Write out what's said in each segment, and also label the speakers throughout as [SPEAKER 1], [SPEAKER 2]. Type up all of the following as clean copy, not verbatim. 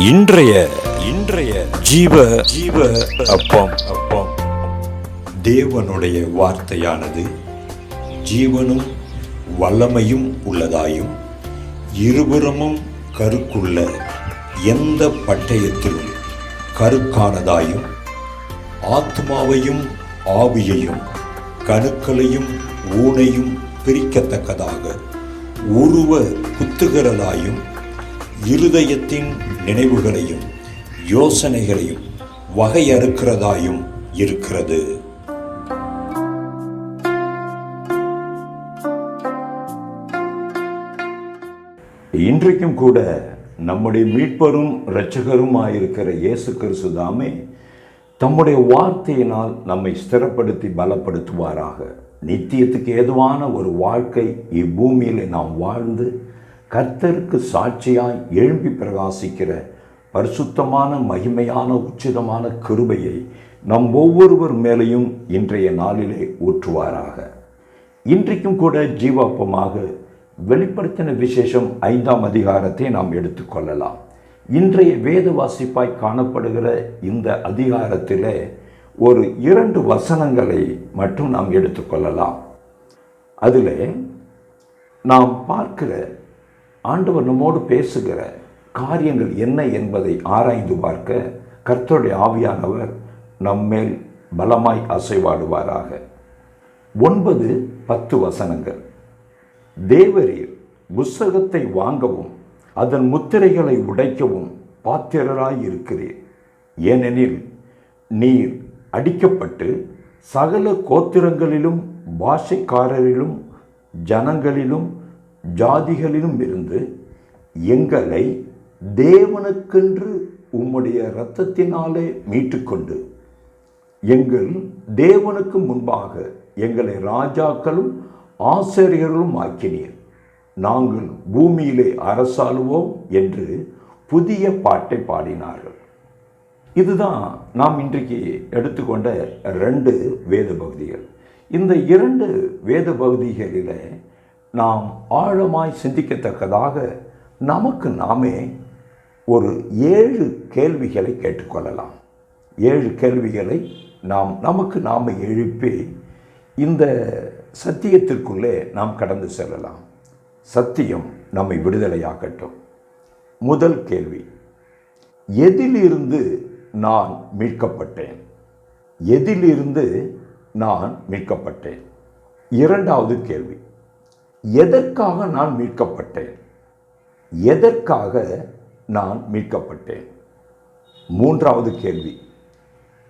[SPEAKER 1] இன்றைய இன்றைய ஜீவ ஜீவ அப்பம் அப்பம் தேவனுடைய வார்த்தையானது ஜீவனும் வல்லமையும் உள்ளதாயும் இருபுறமும் கருக்குள்ள எந்த பட்டயத்திலும் கருக்கானதாயும் ஆத்மாவையும் ஆவியையும் கணுக்களையும் ஊனையும் பிரிக்கத்தக்கதாக உருவ குத்துகிறதாயும் இருதயத்தின் நினைவுகளையும் யோசனைகளையும் வகையறுக்கிறதாயும் இருக்கிறது. இன்றைக்கும் கூட நம்முடைய மீட்பரும் இரட்சகருமாயிருக்கிற இயேசு கிறிஸ்து தாமே தம்முடைய வார்த்தையினால் நம்மை ஸ்திரப்படுத்தி பலப்படுத்துவாராக. நித்தியத்துக்கு ஏதுவான ஒரு வாழ்க்கை இப்பூமியில் நாம் வாழ்ந்து கர்த்தருக்கு சாட்சியாய் எழும்பி பிரகாசிக்கிற பரிசுத்தமான மகிமையான உச்சிதமான கிருபையை நம் ஒவ்வொருவர் மேலையும் இன்றைய நாளிலே ஊற்றுவாராக. இன்றைக்கும் கூட ஜீவாப்பமாக வெளிப்படுத்தின விசேஷம் 5ஆம் அதிகாரத்தை நாம் எடுத்துக்கொள்ளலாம். இன்றைய வேத வாசிப்பாய் காணப்படுகிற இந்த அதிகாரத்தில் ஒரு 2 வசனங்களை மட்டும் நாம் எடுத்துக்கொள்ளலாம். அதில் நாம் பார்க்கிற ஆண்டவர் நம்மோடு பேசுகிற காரியங்கள் என்ன என்பதை ஆராய்ந்து பார்க்க கர்த்தருடைய ஆவியானவர் நம்மேல் பலமாய் அசைவாடுவாராக. 9-10 வசனங்கள். தேவரீர் புஸ்தகத்தை வாங்கவும் அதன் முத்திரைகளை உடைக்கவும் பாத்திரராய் இருக்கிறீர். ஏனெனில் நீர் அடிக்கப்பட்டு சகல கோத்திரங்களிலும் பாஷைக்காரரிலும் ஜனங்களிலும் ஜாதிகளிலும் இருந்து எங்களை தேவனுக்கென்று உம்முடைய இரத்தத்தினாலே மீட்டுக்கொண்டு எங்கள் தேவனுக்கு முன்பாக எங்களை ராஜாக்களும் ஆசாரியர்களும் ஆக்கினீர். நாங்கள் பூமியிலே அரசாளுவோம் என்று புதிய பாட்டை பாடினார்கள். இதுதான் நாம் இன்றைக்கு எடுத்துக்கொண்ட 2 வேத பகுதிகள். இந்த 2 வேத பகுதிகளில் நாம் ஆழமாய் சிந்திக்கத்தக்கதாக நமக்கு நாமே ஒரு 7 கேள்விகளை கேட்டுக்கொள்ளலாம். 7 கேள்விகளை நமக்கு நாமே எழுப்பி இந்த சத்தியத்திற்குள்ளே நாம் கடந்து செல்லலாம். சத்தியம் நம்மை விடுதலையாக்கட்டும். முதல் கேள்வி, எதிலிருந்து நான் மீட்கப்பட்டேன்? எதிலிருந்து நான் மீட்கப்பட்டேன்? 2வது கேள்வி, எதற்காக நான் மீட்கப்பட்டேன்? எதற்காக நான் மீட்கப்பட்டேன்? 3வது கேள்வி,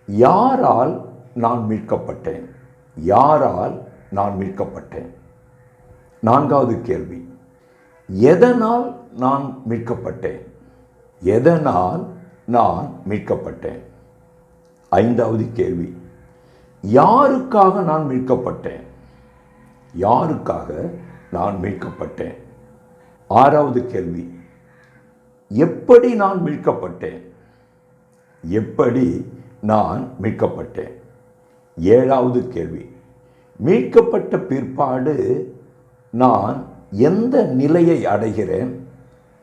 [SPEAKER 1] யாரால் நான் மீட்கப்பட்டேன்? யாரால் நான் மீட்கப்பட்டேன்? 4வது கேள்வி, எதனால் நான் மீட்கப்பட்டேன்? எதனால் நான் மீட்கப்பட்டேன்? 5வது கேள்வி, யாருக்காக நான் மீட்கப்பட்டேன்? யாருக்காக நான் மீட்கப்பட்டேன்? 6வது கேள்வி, எப்படி நான் மீட்கப்பட்டேன்? எப்படி நான் மீட்கப்பட்டேன்? 7வது கேள்வி, மீட்கப்பட்ட பிற்பாடு நான் எந்த நிலையை அடைகிறேன்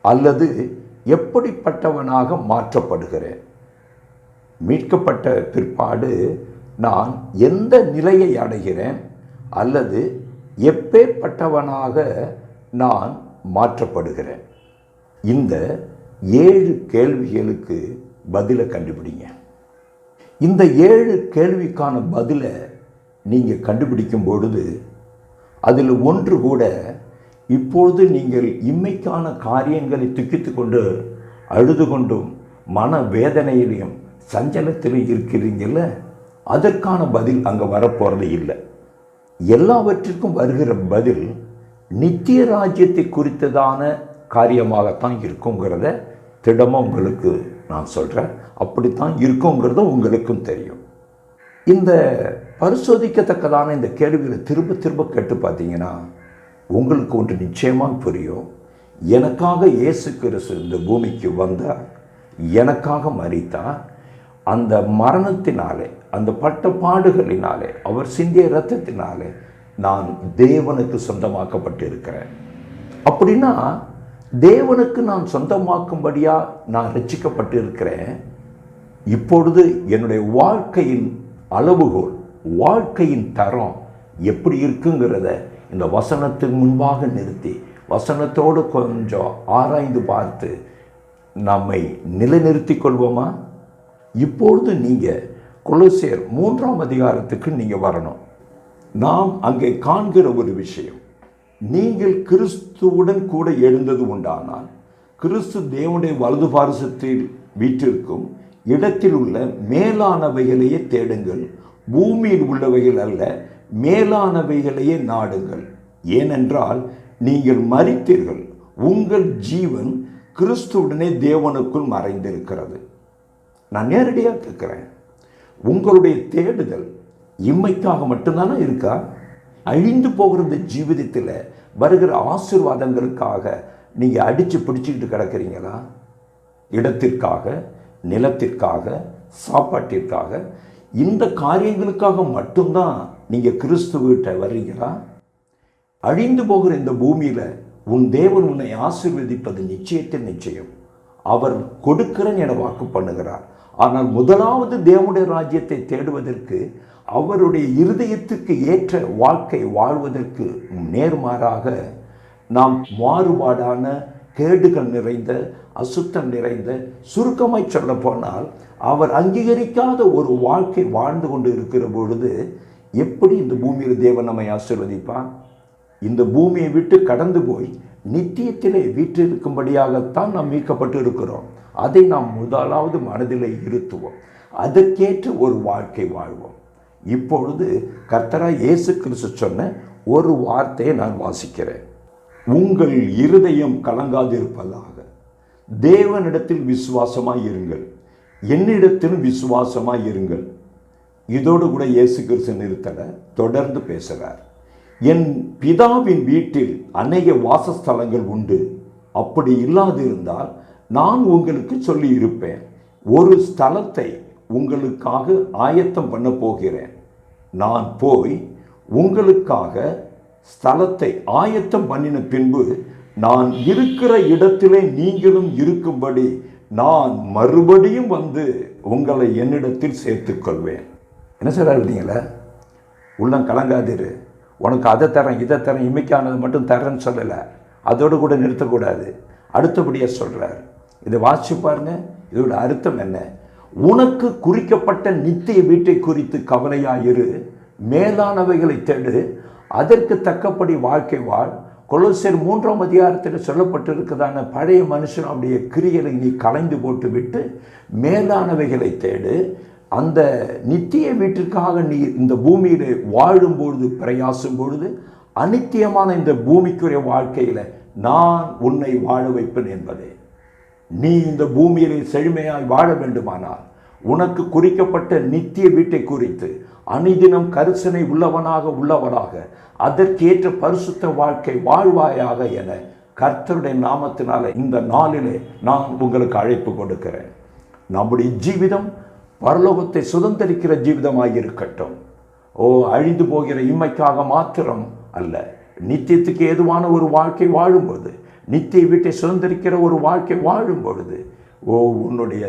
[SPEAKER 1] அல்லது எப்படிப்பட்டவனாக மாற்றப்படுகிறேன்? மீட்கப்பட்ட பிற்பாடு நான் எந்த நிலையை அடைகிறேன் அல்லது எப்பேற்பட்டவனாக நான் மாற்றப்படுகிறேன்? இந்த 7 கேள்விகளுக்கு பதிலை கண்டுபிடிங்க. இந்த 7 கேள்விக்கான பதிலை நீங்கள் கண்டுபிடிக்கும் பொழுது அதில் ஒன்று கூட இப்பொழுது நீங்கள் இம்மைக்கான காரியங்களை துக்கித்து கொண்டு அழுது கொண்டும் மன வேதனையிலையும் சஞ்சலத்திலும் இருக்கிறீங்கல்ல, அதற்கான பதில் அங்கே வரப்போகிறது இல்லை. எல்லாவற்றிற்கும் வருகிற பதில் நித்திய ராஜ்யத்தை குறித்ததான காரியமாகத்தான் இருக்குங்கிறத திடமாக உங்களுக்கு நான் சொல்கிறேன். அப்படித்தான் இருக்குங்கிறத உங்களுக்கும் தெரியும். இந்த பரிசோதிக்கத்தக்கதான இந்த கேள்விகளை திரும்ப திரும்ப கேட்டு பார்த்தீங்கன்னா உங்களுக்கு ஒன்று நிச்சயமாக புரியும். எனக்காக இயேசு கிறிஸ்து இந்த பூமிக்கு வந்தார், எனக்காக மரித்தார். அந்த மரணத்தினாலே, அந்த பட்ட பாடுகளினாலே, அவர் சிந்திய இரத்தத்தினாலே நான் தேவனுக்கு சொந்தமாக்கப்பட்டு இருக்கிறேன். அப்படின்னா தேவனுக்கு நான் சொந்தமாக்கும்படியா நான் ரட்சிக்கப்பட்டு இருக்கிறேன். இப்பொழுது என்னுடைய வாழ்க்கையின் அளவுகோல், வாழ்க்கையின் தரம் எப்படி இருக்குங்கிறத இந்த வசனத்துக்கு முன்பாக நிறுத்தி வசனத்தோடு கொஞ்சம் ஆராய்ந்து பார்த்து நம்மை நிலைநிறுத்தி கொள்வோமா? இப்பொழுது நீங்கள் கொலோசியர் 3ஆம் அதிகாரத்துக்கு நீங்கள் வரணும். நாம் அங்கே காண்கிற ஒரு விஷயம், நீங்கள் கிறிஸ்துவுடன் கூட எழுந்தது உண்டானால் கிறிஸ்து தேவனுடைய வலது பாரசத்தில் வீற்றிருக்கும் இடத்தில் உள்ள மேலானவைகளையே தேடுங்கள், பூமியில் உள்ளவைகள் அல்ல, மேலானவைகளையே நாடுங்கள். ஏனென்றால் நீங்கள் மரித்தீர்கள், உங்கள் ஜீவன் கிறிஸ்துவுடனே தேவனுக்குள் மறைந்திருக்கிறது. நான் நேரடியாக கேட்குறேன், உங்களுடைய தேடுதல் இம்மைக்காக மட்டும்தானே இருக்கா? அழிந்து போகிற இந்த ஜீவிதத்தில் வருகிற ஆசீர்வாதங்களுக்காக நீங்கள் அடித்து பிடிச்சிக்கிட்டு கிடக்கிறீங்களா? இடத்திற்காக, நிலத்திற்காக, சாப்பாட்டிற்காக, இந்த காரியங்களுக்காக மட்டும்தான் நீங்கள் கிறிஸ்துவிட்ட வர்றீங்களா? அழிந்து போகிற இந்த பூமியில் உன் தேவன் உன்னை ஆசீர்வதிப்பது நிச்சயம். அவர் கொடுக்கிறேன் என வாக்கு பண்ணுகிறார். ஆனால் முதலாவது தேவனுடைய ராஜ்யத்தை தேடுவதற்கு, அவருடைய இருதயத்துக்கு ஏற்ற வாழ்க்கை வாழ்வதற்கு நேர்மாறாக நாம் மாறுபாடான, கேடுகள் நிறைந்த, அசுத்தம் நிறைந்த, சுருக்கமாய் சொல்ல போனால் அவர் அங்கீகரிக்காத ஒரு வாழ்க்கை வாழ்ந்து கொண்டு இருக்கிற பொழுது எப்படி இந்த பூமியில் தேவன் நம்மை ஆசீர்வதிப்பான்? இந்த பூமியை விட்டு கடந்து போய் நித்தியத்திலே வீற்றிருக்கும்படியாகத்தான் நாம் மீட்கப்பட்டு இருக்கிறோம். அதை நாம் முதலாவது மனதிலே இருத்துவோம். அதற்கேற்ற ஒரு வாழ்க்கை வாழ்வோம். இப்பொழுது கர்த்தராய் இயேசு கிறிஸ்து சொன்ன ஒரு வார்த்தையை நான் வாசிக்கிறேன். உங்கள் இருதயம் கலங்காதிருப்பதாக, தேவனிடத்தில் விசுவாசமாய் இருங்கள், என்னிடத்திலும் விசுவாசமாய் இருங்கள். இதோடு கூட இயேசு கிறிஸ்து நிறுத்தல, தொடர்ந்து பேசுகிறார். என் பிதாவின் வீட்டில் அநேக வாசஸ்தலங்கள் உண்டு, அப்படி இல்லாதிருந்தால் நான் உங்களுக்கு சொல்லி இருப்பேன். ஒரு ஸ்தலத்தை உங்களுக்காக ஆயத்தம் பண்ண போகிறேன். நான் போய் உங்களுக்காக ஸ்தலத்தை ஆயத்தம் பண்ணின பின்பு நான் இருக்கிற இடத்திலே நீங்களும் இருக்கும்படி நான் மறுபடியும் வந்து உங்களை என்னிடத்தில் சேர்த்துக்கொள்வேன். என்ன சொல்றாரு இல்லைங்களா? உள்ளம் கலங்காதிரு, உனக்கு அதை தரேன் இதை தரேன், இம்மைக்கானது மட்டும் தரேன்னு சொல்லலை. அதோடு கூட நிறுத்தக்கூடாது. அடுத்தபடியாக சொல்கிறார். இதை வாசிச்சு பாருங்க. இதோட அர்த்தம் என்ன? உனக்கு குறிக்கப்பட்ட நித்திய வீட்டை குறித்து கவலையாயிரு, மேலானவைகளை தேடு, அதற்கு தக்கப்படி வாழ்க்கை வாழ். கொலோசியர் 3ஆம் அதிகாரத்தில் சொல்லப்பட்டிருக்கிறதான பழைய மனுஷனுடைய கிரியைகளை நீ கலைந்து போட்டு விட்டு மேலானவைகளை தேடு. அந்த நித்திய வீட்டிற்காக நீ இந்த பூமியில் வாழும்பொழுது, பிரயாசும் பொழுது, அநித்தியமான இந்த பூமிக்குரிய வாழ்க்கையில் நான் உன்னை வாழ வைப்பேன் என்பதே. நீ இந்த பூமியிலே செழுமையாய் வாழ வேண்டுமானால் உனக்கு குறிக்கப்பட்ட நித்திய வீட்டை குறித்து அனிதினம் கரிசனை உள்ளவனாக அதற்கேற்ற பரிசுத்த வாழ்க்கை வாழ்வாயாக என கர்த்தருடைய நாமத்தினால இந்த நாளிலே நான் உங்களுக்கு அழைப்பு கொடுக்கிறேன். நம்முடைய ஜீவிதம் பரலோகத்தை சுதந்திரிக்கிற ஜீவிதமாக இருக்கட்டும். அழிந்து போகிற இம்மைக்காக மாத்திரம் அல்ல, நித்தியத்துக்கு ஏதுவான ஒரு வாழ்க்கை வாழும்போது, நித்திய வீட்டை சுதந்திரிக்கிற ஒரு வாழ்க்கை வாழும் பொழுது உன்னுடைய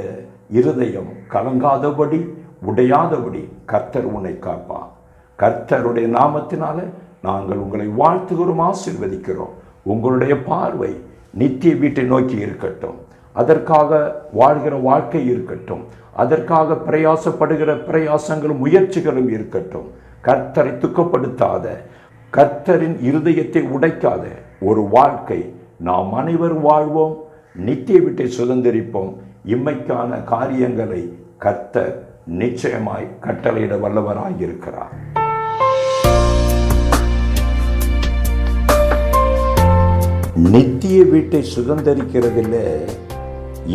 [SPEAKER 1] இருதயம் கலங்காதபடி, உடையாதபடி கர்த்தர் உன்னை காப்பார். கர்த்தருடைய நாமத்தினால நாங்கள் உங்களை வாழ்த்துகிறோம், ஆசீர்வதிக்கிறோம். உங்களுடைய பார்வை நித்திய வீட்டை நோக்கி இருக்கட்டும். அதற்காக வாழ்கிற வாழ்க்கை இருக்கட்டும். அதற்காக பிரயாசப்படுகிற பிரயாசங்களும் முயற்சிகளும் இருக்கட்டும். கர்த்தரை துக்கப்படுத்தாத, கர்த்தரின் இருதயத்தை உடைக்காத ஒரு வாழ்க்கை நாம் அனைவரும் வாழ்வோம். நித்திய வீட்டை சுதந்திரிப்போம். இம்மைக்கான காரியங்களை கர்த்தர் நிச்சயமாய் கட்டளையிட வல்லவராயிருக்கிறார். நித்திய வீட்டை சுதந்திரிக்கிறதில்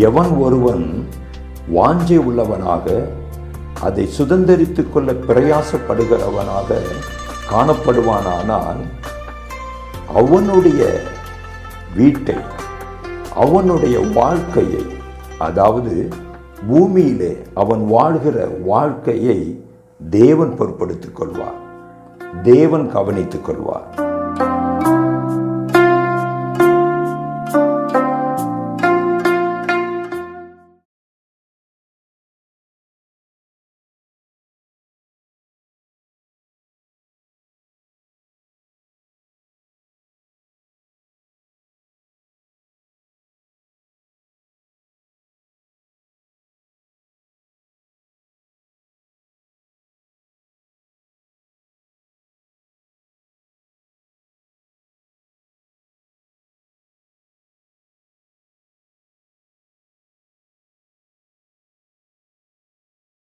[SPEAKER 1] எவன் ஒருவன் வாஞ்சை உள்ளவனாக அதை சுதந்திரித்துக் கொள்ள பிரயாசப்படுகிறவனாக காணப்படுவானானால் அவனுடைய வீட்டை, அவனுடைய வாழ்க்கையை, அதாவது பூமியிலே அவன் வாழ்கிற வாழ்க்கையை தேவன் பொறுப்படுத்திக் கொள்வார், தேவன் கவனித்துக் கொள்வார்.